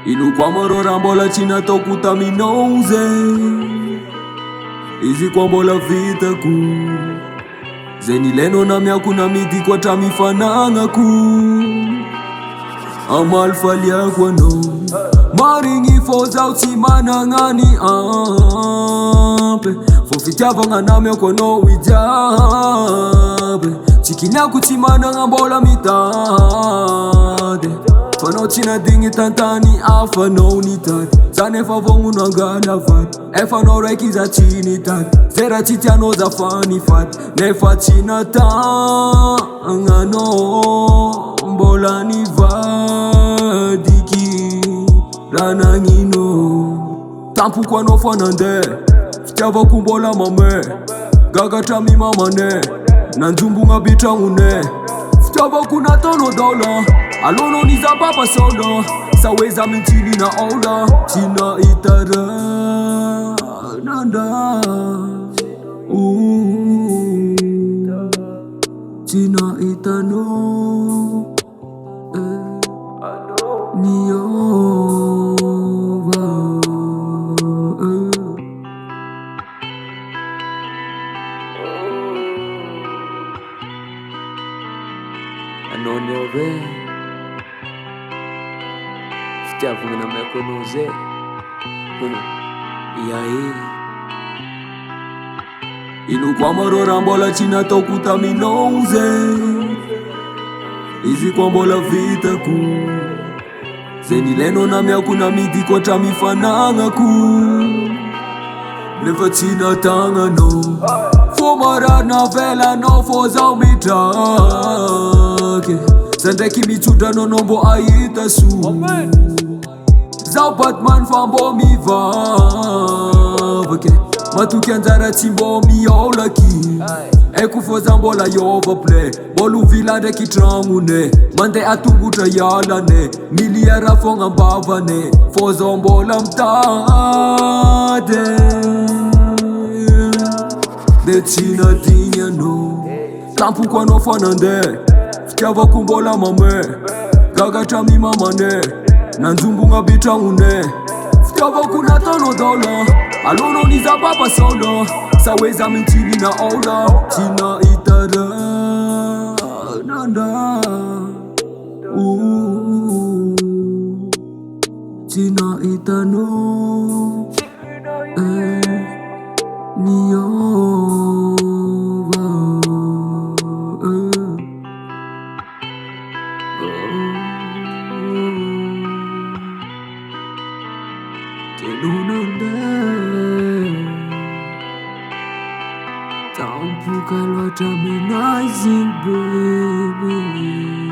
Ilukwamoro rambola china tokuta minouze izi kwambola vita ku zenileno na myakuna midi kwa tamifananga ku amalfalia kwano maringi foza utimana ngani ampe fofitavanga namya kwano wijabe chikina kutimana ngambola mitade fano china dingi tantani afa no ni tat zane fa vongu nangala fat efa no reki za chini tat zera chitiano za fani fat nefa china tangano mbola ni vadiki lana ngino tampu kwa no fanande fitava kumbola mame gagata mi mamane nanjumbu ngabita ngune fitava kuna tono dola alono ni za papa solo saweza mintini na ola china itara nanda china itano niova anoniove Fitiavana na mekonoze Yae Ilukwamoro rambola china tokuta minouze izi kwambola vita ku zenileno na myakuna midi kwa tamifananga ku nefa china tanga no fomara na vela no foza umitake sendeki michuta no nombo aita su Zau Batman fambo mi vavake matukianzara timbo mi olaki ekufoza mbola yova play bolu vilande kitramune mande atunguta yalane miliara fonga mbavane foza mbola mtade de china dinya no kampu kwa no fanande fitava kumbola mame gagata mi mamane nanjumbu ngabita ngune fitava kuna tono dola alono ni za papa solo saweza mintini na ola china itara nanda china itano niova Tampu kalwata menazing baby